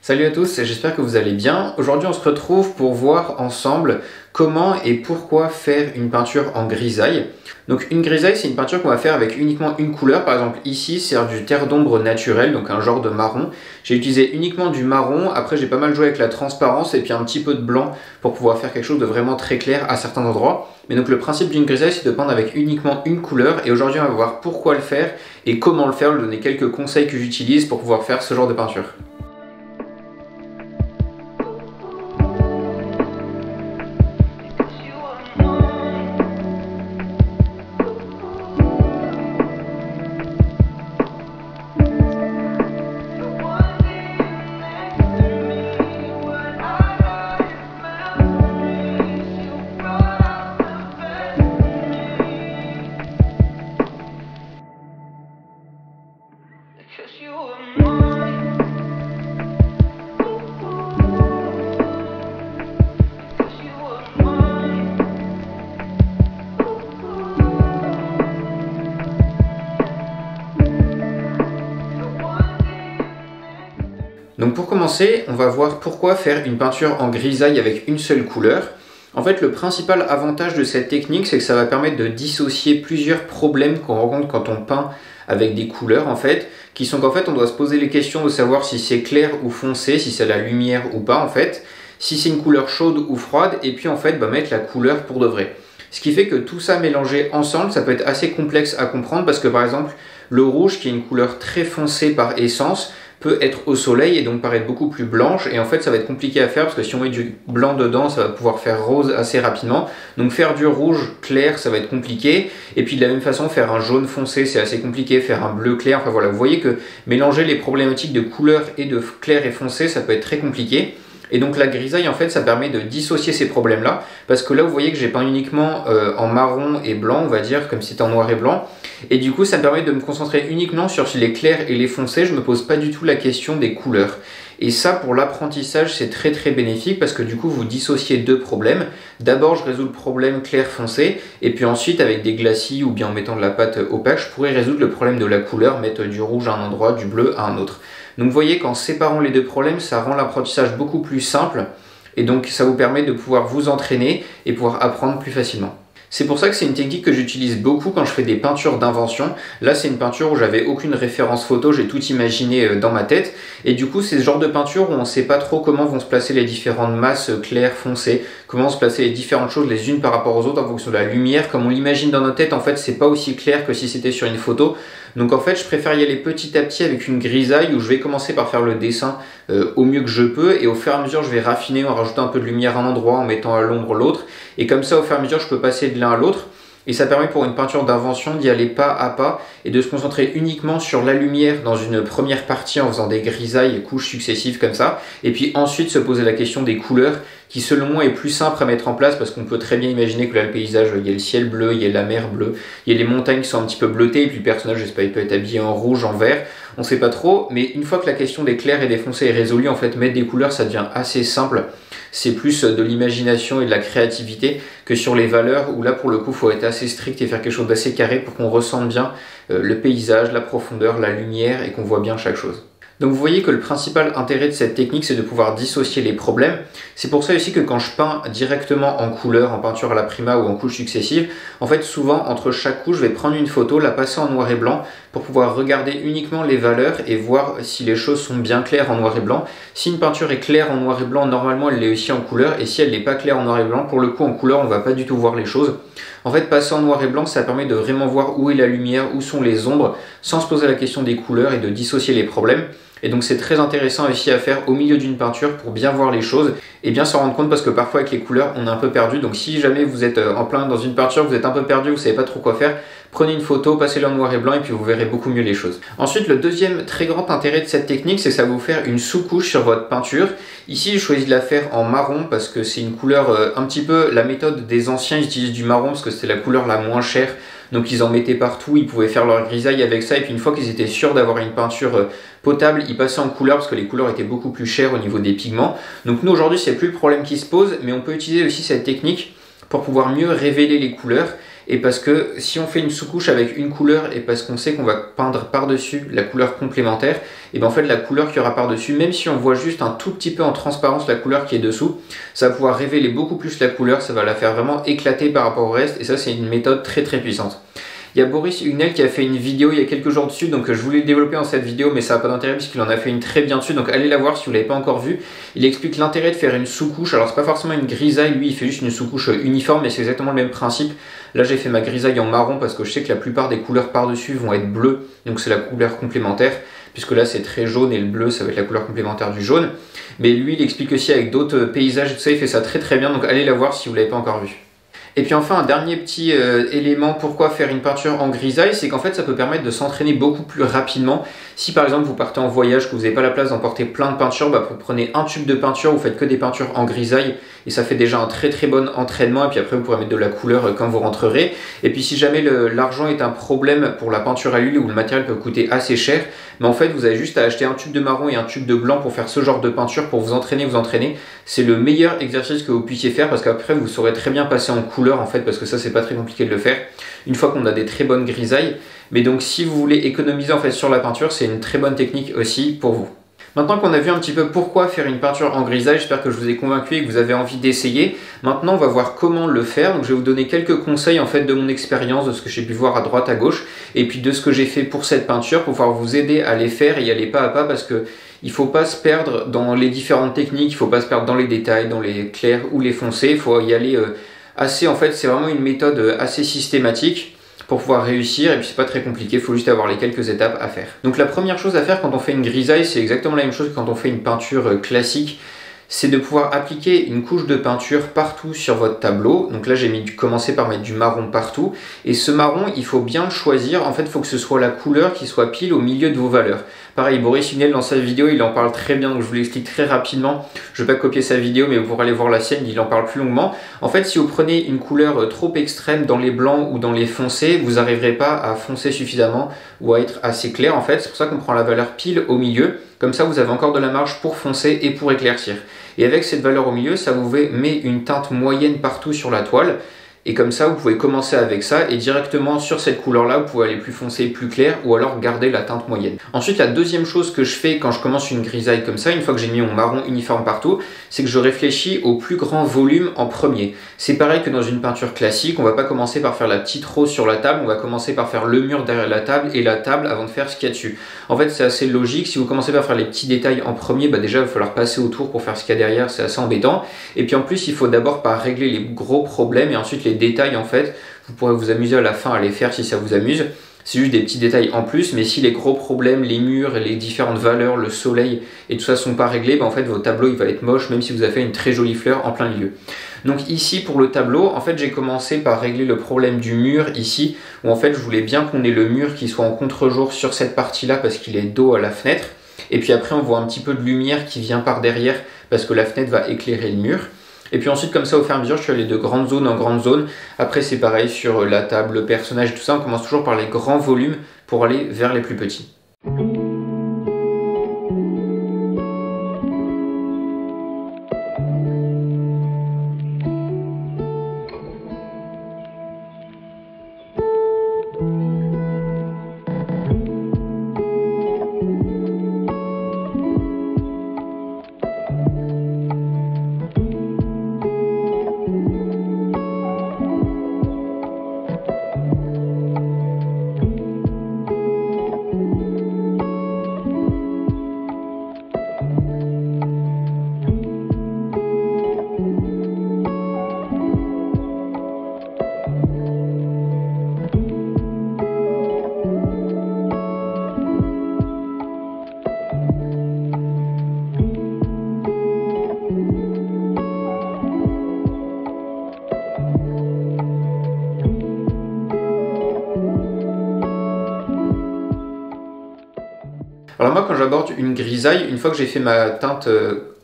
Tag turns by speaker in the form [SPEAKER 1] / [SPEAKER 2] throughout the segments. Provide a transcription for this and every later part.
[SPEAKER 1] Salut à tous, j'espère que vous allez bien. Aujourd'hui on se retrouve pour voir ensemble comment et pourquoi faire une peinture en grisaille. Donc une grisaille, c'est une peinture qu'on va faire avec uniquement une couleur. Par exemple ici c'est du terre d'ombre naturel, donc un genre de marron. J'ai utilisé uniquement du marron, après j'ai pas mal joué avec la transparence et puis un petit peu de blanc pour pouvoir faire quelque chose de vraiment très clair à certains endroits. Mais donc le principe d'une grisaille, c'est de peindre avec uniquement une couleur, et aujourd'hui on va voir pourquoi le faire et comment le faire, vous donner quelques conseils que j'utilise pour pouvoir faire ce genre de peinture. Donc pour commencer, on va voir pourquoi faire une peinture en grisaille avec une seule couleur. En fait, le principal avantage de cette technique, c'est que ça va permettre de dissocier plusieurs problèmes qu'on rencontre quand on peint avec des couleurs, en fait, qui sont qu'en fait, on doit se poser les questions de savoir si c'est clair ou foncé, si c'est la lumière ou pas, en fait, si c'est une couleur chaude ou froide, et puis en fait, mettre la couleur pour de vrai. Ce qui fait que tout ça mélangé ensemble, ça peut être assez complexe à comprendre, parce que par exemple, le rouge, qui est une couleur très foncée par essence, peut être au soleil et donc paraître beaucoup plus blanche, et en fait ça va être compliqué à faire parce que si on met du blanc dedans, ça va pouvoir faire rose assez rapidement. Donc faire du rouge clair, ça va être compliqué, et puis de la même façon faire un jaune foncé, c'est assez compliqué, faire un bleu clair, enfin voilà, vous voyez que mélanger les problématiques de couleur et de clair et foncé, ça peut être très compliqué. Et donc la grisaille, en fait, ça permet de dissocier ces problèmes-là, parce que là, vous voyez que j'ai peint uniquement en marron et blanc, on va dire, comme si c'était en noir et blanc. Et du coup, ça me permet de me concentrer uniquement sur les clairs et les foncés. Je ne me pose pas du tout la question des couleurs. Et ça, pour l'apprentissage, c'est très très bénéfique, parce que du coup, vous dissociez deux problèmes. D'abord, je résous le problème clair-foncé, et puis ensuite, avec des glacis ou bien en mettant de la pâte opaque, je pourrais résoudre le problème de la couleur, mettre du rouge à un endroit, du bleu à un autre. Donc vous voyez qu'en séparant les deux problèmes, ça rend l'apprentissage beaucoup plus simple, et donc ça vous permet de pouvoir vous entraîner et pouvoir apprendre plus facilement. C'est pour ça que c'est une technique que j'utilise beaucoup quand je fais des peintures d'invention. Là, c'est une peinture où j'avais aucune référence photo, j'ai tout imaginé dans ma tête. Et du coup, c'est ce genre de peinture où on ne sait pas trop comment vont se placer les différentes masses claires, foncées, comment vont se placer les différentes choses les unes par rapport aux autres en fonction de la lumière. Comme on l'imagine dans notre tête, en fait, c'est pas aussi clair que si c'était sur une photo. Donc en fait, je préfère y aller petit à petit avec une grisaille où je vais commencer par faire le dessin au mieux que je peux, et au fur et à mesure, je vais raffiner en rajoutant un peu de lumière à un endroit, en mettant à l'ombre l'autre. Et comme ça, au fur et à mesure, je peux passer de l'un à l'autre. Et ça permet pour une peinture d'invention d'y aller pas à pas et de se concentrer uniquement sur la lumière dans une première partie en faisant des grisailles et couches successives comme ça. Et puis ensuite se poser la question des couleurs qui selon moi est plus simple à mettre en place, parce qu'on peut très bien imaginer que là le paysage, il y a le ciel bleu, il y a la mer bleue, il y a les montagnes qui sont un petit peu bleutées, et puis le personnage, je sais pas, il peut être habillé en rouge, en vert, on sait pas trop. Mais une fois que la question des clairs et des foncés est résolue, en fait mettre des couleurs ça devient assez simple. C'est plus de l'imagination et de la créativité que sur les valeurs, où là pour le coup il faut être assez strict et faire quelque chose d'assez carré pour qu'on ressente bien le paysage, la profondeur, la lumière, et qu'on voit bien chaque chose. Donc vous voyez que le principal intérêt de cette technique, c'est de pouvoir dissocier les problèmes. C'est pour ça aussi que quand je peins directement en couleur, en peinture à la prima ou en couches successives, en fait souvent entre chaque couche, je vais prendre une photo, la passer en noir et blanc pour pouvoir regarder uniquement les valeurs et voir si les choses sont bien claires en noir et blanc. Si une peinture est claire en noir et blanc, normalement elle l'est aussi en couleur, et si elle n'est pas claire en noir et blanc, pour le coup en couleur on va pas du tout voir les choses. En fait, passer en noir et blanc, ça permet de vraiment voir où est la lumière, où sont les ombres, sans se poser la question des couleurs et de dissocier les problèmes. Et donc c'est très intéressant aussi à faire au milieu d'une peinture pour bien voir les choses et bien s'en rendre compte, parce que parfois avec les couleurs on est un peu perdu. Donc si jamais vous êtes en plein dans une peinture, vous êtes un peu perdu, vous savez pas trop quoi faire, prenez une photo, passez-la en noir et blanc et puis vous verrez beaucoup mieux les choses. Ensuite, le deuxième très grand intérêt de cette technique, c'est que ça va vous faire une sous-couche sur votre peinture. Ici j'ai choisi de la faire en marron parce que c'est une couleur un petit peu la méthode des anciens, ils utilisent du marron parce que c'était la couleur la moins chère. Donc ils en mettaient partout, ils pouvaient faire leur grisaille avec ça, et puis une fois qu'ils étaient sûrs d'avoir une peinture potable, ils passaient en couleur parce que les couleurs étaient beaucoup plus chères au niveau des pigments. Donc nous aujourd'hui c'est plus le problème qui se pose, mais on peut utiliser aussi cette technique pour pouvoir mieux révéler les couleurs et parce que si on fait une sous-couche avec une couleur et parce qu'on sait qu'on va peindre par-dessus la couleur complémentaire, et bien en fait la couleur qu'il y aura par-dessus, même si on voit juste un tout petit peu en transparence la couleur qui est dessous, ça va pouvoir révéler beaucoup plus la couleur, ça va la faire vraiment éclater par rapport au reste, et ça c'est une méthode très très puissante. Il y a Boris Hugnel qui a fait une vidéo il y a quelques jours dessus, donc je voulais le développer dans cette vidéo, mais ça n'a pas d'intérêt puisqu'il en a fait une très bien dessus, donc allez la voir si vous ne l'avez pas encore vue. Il explique l'intérêt de faire une sous-couche, alors c'est pas forcément une grisaille, lui il fait juste une sous-couche uniforme, mais c'est exactement le même principe. Là j'ai fait ma grisaille en marron parce que je sais que la plupart des couleurs par-dessus vont être bleues, donc c'est la couleur complémentaire, puisque là c'est très jaune et le bleu ça va être la couleur complémentaire du jaune. Mais lui il explique aussi avec d'autres paysages et tout ça, il fait ça très très bien, donc allez la voir si vous ne l'avez pas encore vue. Et puis enfin, un dernier petit élément, pourquoi faire une peinture en grisaille, c'est qu'en fait ça peut permettre de s'entraîner beaucoup plus rapidement. Si par exemple vous partez en voyage, que vous n'avez pas la place d'emporter plein de peintures, bah, vous prenez un tube de peinture, vous faites que des peintures en grisaille et ça fait déjà un très très bon entraînement, et puis après vous pourrez mettre de la couleur quand vous rentrerez. Et puis si jamais l'argent est un problème pour la peinture à l'huile ou le matériel peut coûter assez cher, mais en fait vous avez juste à acheter un tube de marron et un tube de blanc pour faire ce genre de peinture, pour vous entraîner. C'est le meilleur exercice que vous puissiez faire parce qu'après vous saurez très bien passer en couleur en fait, parce que ça c'est pas très compliqué de le faire une fois qu'on a des très bonnes grisailles. Mais donc si vous voulez économiser en fait sur la peinture, c'est une très bonne technique aussi pour vous. Maintenant qu'on a vu un petit peu pourquoi faire une peinture en grisaille, j'espère que je vous ai convaincu et que vous avez envie d'essayer. Maintenant on va voir comment le faire, donc je vais vous donner quelques conseils en fait de mon expérience, de ce que j'ai pu voir à droite à gauche, et puis de ce que j'ai fait pour cette peinture, pour pouvoir vous aider à les faire et y aller pas à pas, parce que il ne faut pas se perdre dans les différentes techniques, il ne faut pas se perdre dans les détails, dans les clairs ou les foncés, il faut y aller assez, en fait c'est vraiment une méthode assez systématique pour pouvoir réussir, et puis c'est pas très compliqué, il faut juste avoir les quelques étapes à faire. Donc la première chose à faire quand on fait une grisaille, c'est exactement la même chose que quand on fait une peinture classique, c'est de pouvoir appliquer une couche de peinture partout sur votre tableau. Donc là j'ai commencé par mettre du marron partout, et ce marron il faut bien le choisir, en fait il faut que ce soit la couleur qui soit pile au milieu de vos valeurs. Pareil, Boris Hugnel dans sa vidéo il en parle très bien, donc je vous l'explique très rapidement. Je ne vais pas copier sa vidéo, mais vous pourrez aller voir la sienne, il en parle plus longuement. En fait si vous prenez une couleur trop extrême dans les blancs ou dans les foncés, vous n'arriverez pas à foncer suffisamment ou à être assez clair en fait. C'est pour ça qu'on prend la valeur pile au milieu, comme ça vous avez encore de la marge pour foncer et pour éclaircir. Et avec cette valeur au milieu, ça vous met une teinte moyenne partout sur la toile. Et comme ça, vous pouvez commencer avec ça et directement sur cette couleur-là, vous pouvez aller plus foncé, plus clair, ou alors garder la teinte moyenne. Ensuite, la deuxième chose que je fais quand je commence une grisaille comme ça, une fois que j'ai mis mon marron uniforme partout, c'est que je réfléchis au plus grand volume en premier. C'est pareil que dans une peinture classique, on va pas commencer par faire la petite rose sur la table, on va commencer par faire le mur derrière la table et la table avant de faire ce qu'il y a dessus. En fait, c'est assez logique. Si vous commencez par faire les petits détails en premier, bah déjà, il va falloir passer autour pour faire ce qu'il y a derrière, c'est assez embêtant. Et puis en plus, il faut d'abord pas régler les gros problèmes et ensuite les détails en fait, vous pourrez vous amuser à la fin à les faire si ça vous amuse. C'est juste des petits détails en plus, mais si les gros problèmes, les murs, les différentes valeurs, le soleil et tout ça sont pas réglés, bah en fait votre tableau il va être moche même si vous avez fait une très jolie fleur en plein milieu. Donc ici pour le tableau, en fait j'ai commencé par régler le problème du mur ici, où en fait je voulais bien qu'on ait le mur qui soit en contre-jour sur cette partie-là parce qu'il est dos à la fenêtre. Et puis après on voit un petit peu de lumière qui vient par derrière parce que la fenêtre va éclairer le mur. Et puis ensuite comme ça au fur et à mesure je suis allé de grande zone en grande zone. Après c'est pareil sur la table, le personnage et tout ça, on commence toujours par les grands volumes pour aller vers les plus petits. Alors moi quand j'aborde une grisaille, une fois que j'ai fait ma teinte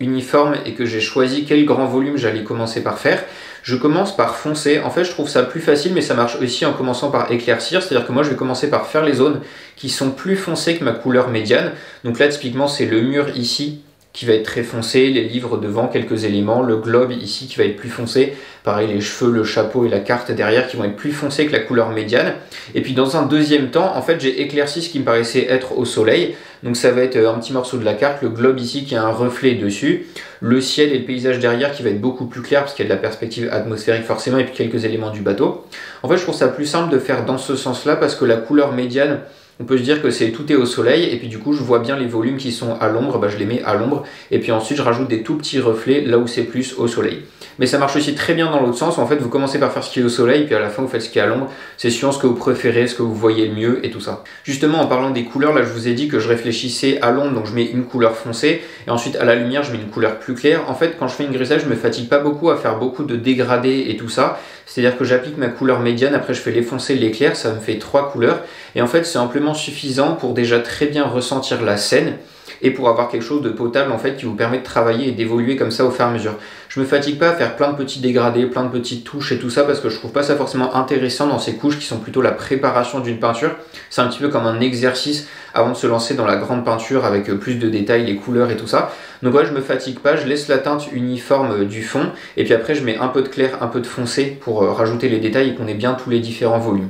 [SPEAKER 1] uniforme et que j'ai choisi quel grand volume j'allais commencer par faire, je commence par foncer. En fait je trouve ça plus facile, mais ça marche aussi en commençant par éclaircir, c'est-à-dire que moi je vais commencer par faire les zones qui sont plus foncées que ma couleur médiane. Donc là typiquement c'est le mur ici qui va être très foncé, les livres devant, quelques éléments, le globe ici qui va être plus foncé, pareil les cheveux, le chapeau et la carte derrière qui vont être plus foncés que la couleur médiane. Et puis dans un deuxième temps, en fait j'ai éclairci ce qui me paraissait être au soleil, donc ça va être un petit morceau de la carte, le globe ici qui a un reflet dessus, le ciel et le paysage derrière qui va être beaucoup plus clair parce qu'il y a de la perspective atmosphérique forcément et puis quelques éléments du bateau. En fait je trouve ça plus simple de faire dans ce sens-là parce que la couleur médiane, on peut se dire que tout est au soleil et puis du coup je vois bien les volumes qui sont à l'ombre, je les mets à l'ombre et puis ensuite je rajoute des tout petits reflets là où c'est plus au soleil. Mais ça marche aussi très bien dans l'autre sens où en fait vous commencez par faire ce qui est au soleil puis à la fin vous faites ce qui est à l'ombre. C'est suivant ce que vous préférez, ce que vous voyez le mieux et tout ça. Justement en parlant des couleurs, là je vous ai dit que je réfléchissais à l'ombre, donc je mets une couleur foncée et ensuite à la lumière je mets une couleur plus claire. En fait quand je fais une grisaille je me fatigue pas beaucoup à faire beaucoup de dégradés et tout ça. C'est-à-dire que j'applique ma couleur médiane, après je fais l'effacé, l'éclair, ça me fait 3 couleurs et en fait c'est amplement suffisant pour déjà très bien ressentir la scène et pour avoir quelque chose de potable en fait qui vous permet de travailler et d'évoluer comme ça au fur et à mesure. Je me fatigue pas à faire plein de petits dégradés, plein de petites touches et tout ça parce que je trouve pas ça forcément intéressant dans ces couches qui sont plutôt la préparation d'une peinture. C'est un petit peu comme un exercice avant de se lancer dans la grande peinture avec plus de détails, les couleurs et tout ça. Donc ouais, je me fatigue pas, je laisse la teinte uniforme du fond et puis après je mets un peu de clair, un peu de foncé pour rajouter les détails et qu'on ait bien tous les différents volumes.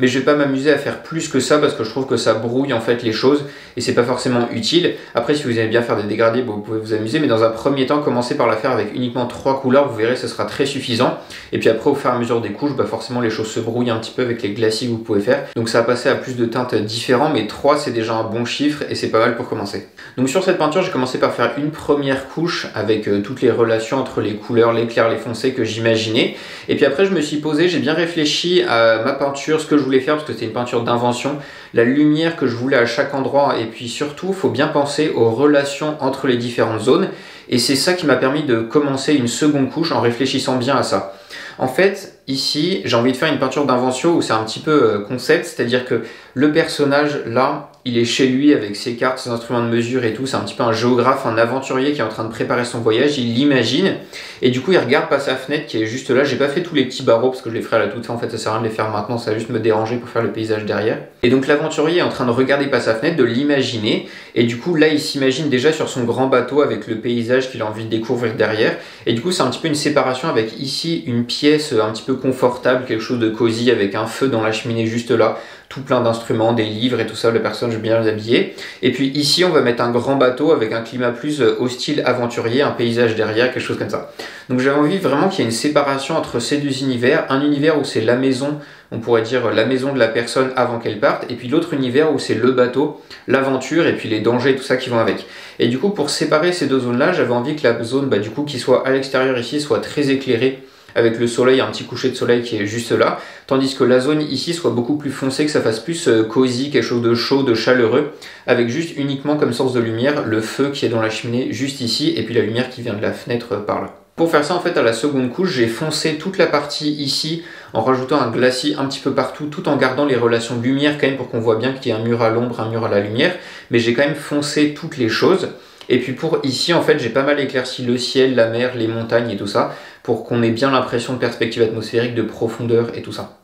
[SPEAKER 1] Mais je vais pas m'amuser à faire plus que ça parce que je trouve que ça brouille en fait les choses et c'est pas forcément utile. Après si vous aimez bien faire des dégradés, vous pouvez vous amuser, mais dans un premier temps commencez par la faire avec uniquement 3 couleurs, vous verrez ce sera très suffisant. Et puis après au fur et à mesure des couches, forcément les choses se brouillent un petit peu avec les glacis que vous pouvez faire. Donc ça va passer à plus de teintes différentes, mais 3 c'est déjà un bon chiffre et c'est pas mal pour commencer. Donc sur cette peinture j'ai commencé par faire une première couche avec toutes les relations entre les couleurs, les clairs, les foncés que j'imaginais. Et puis après je me suis posé, j'ai bien réfléchi à ma peinture, ce que je voulais faire parce que c'était une peinture d'invention, la lumière que je voulais à chaque endroit et puis surtout il faut bien penser aux relations entre les différentes zones et c'est ça qui m'a permis de commencer une seconde couche en réfléchissant bien à ça. En fait, ici, j'ai envie de faire une peinture d'invention où c'est un petit peu concept, c'est-à-dire que le personnage, là, il est chez lui avec ses cartes, ses instruments de mesure et tout. C'est un petit peu un géographe, un aventurier qui est en train de préparer son voyage, il l'imagine. Et du coup, il regarde par sa fenêtre qui est juste là. J'ai pas fait tous les petits barreaux parce que je les ferai à la toute fin. En fait, ça sert à rien de les faire maintenant, ça va juste me déranger pour faire le paysage derrière. Et donc, l'aventurier est en train de regarder par sa fenêtre, de l'imaginer. Et du coup, là, il s'imagine déjà sur son grand bateau avec le paysage qu'il a envie de découvrir derrière. Et du coup, c'est un petit peu une séparation avec ici une pièce un petit peu confortable, quelque chose de cosy avec un feu dans la cheminée juste là, tout plein d'instruments, des livres et tout ça, la personne, je vais bien les habiller. Et puis ici, on va mettre un grand bateau avec un climat plus hostile, aventurier, un paysage derrière, quelque chose comme ça. Donc j'avais envie vraiment qu'il y ait une séparation entre ces deux univers, un univers où c'est la maison, on pourrait dire la maison de la personne avant qu'elle parte, et puis l'autre univers où c'est le bateau, l'aventure et puis les dangers et tout ça qui vont avec. Et du coup, pour séparer ces deux zones-là, j'avais envie que la zone du coup, qui soit à l'extérieur ici soit très éclairée, avec le soleil, un petit coucher de soleil qui est juste là, tandis que la zone ici soit beaucoup plus foncée, que ça fasse plus cosy, quelque chose de chaud, de chaleureux, avec juste uniquement comme source de lumière le feu qui est dans la cheminée juste ici, et puis la lumière qui vient de la fenêtre par là. Pour faire ça, en fait, à la seconde couche, j'ai foncé toute la partie ici en rajoutant un glacis un petit peu partout, tout en gardant les relations de lumière quand même pour qu'on voit bien qu'il y a un mur à l'ombre, un mur à la lumière, mais j'ai quand même foncé toutes les choses. Et puis pour ici, en fait, j'ai pas mal éclairci le ciel, la mer, les montagnes et tout ça, pour qu'on ait bien l'impression de perspective atmosphérique, de profondeur et tout ça.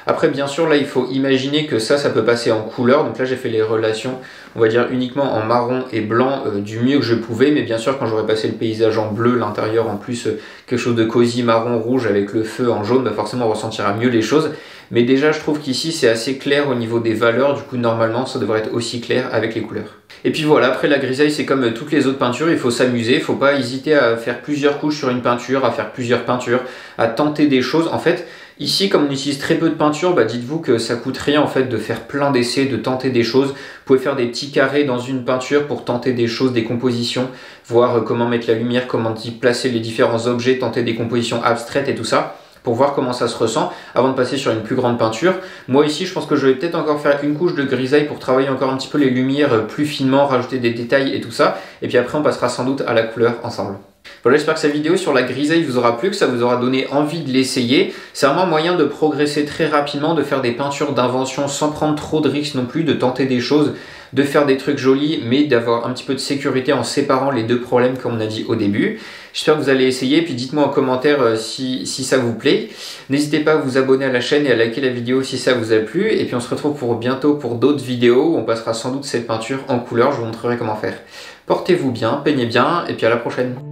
[SPEAKER 1] Après, bien sûr, là, il faut imaginer que ça peut passer en couleur. Donc là, j'ai fait les relations, on va dire, uniquement en marron et blanc du mieux que je pouvais. Mais bien sûr, quand j'aurai passé le paysage en bleu, l'intérieur en plus, quelque chose de cosy marron rouge avec le feu en jaune, forcément, on ressentira mieux les choses. Mais déjà, je trouve qu'ici, c'est assez clair au niveau des valeurs. Du coup, normalement, ça devrait être aussi clair avec les couleurs. Et puis voilà, après la grisaille, c'est comme toutes les autres peintures, il faut s'amuser, il ne faut pas hésiter à faire plusieurs couches sur une peinture, à faire plusieurs peintures, à tenter des choses. En fait, ici, comme on utilise très peu de peinture, dites-vous que ça coûte rien en fait de faire plein d'essais, de tenter des choses. Vous pouvez faire des petits carrés dans une peinture pour tenter des choses, des compositions, voir comment mettre la lumière, comment y placer les différents objets, tenter des compositions abstraites et tout ça, pour voir comment ça se ressent avant de passer sur une plus grande peinture. Moi ici, je pense que je vais peut-être encore faire une couche de grisaille pour travailler encore un petit peu les lumières plus finement, rajouter des détails et tout ça. Et puis après, on passera sans doute à la couleur ensemble. Voilà, j'espère que cette vidéo sur la grisaille vous aura plu, que ça vous aura donné envie de l'essayer. C'est vraiment un moyen de progresser très rapidement, de faire des peintures d'invention sans prendre trop de risques non plus, de tenter des choses, de faire des trucs jolis, mais d'avoir un petit peu de sécurité en séparant les deux problèmes comme on a dit au début. J'espère que vous allez essayer, puis dites-moi en commentaire si ça vous plaît. N'hésitez pas à vous abonner à la chaîne et à liker la vidéo si ça vous a plu. Et puis on se retrouve bientôt pour d'autres vidéos où on passera sans doute cette peinture en couleur, je vous montrerai comment faire. Portez-vous bien, peignez bien, et puis à la prochaine.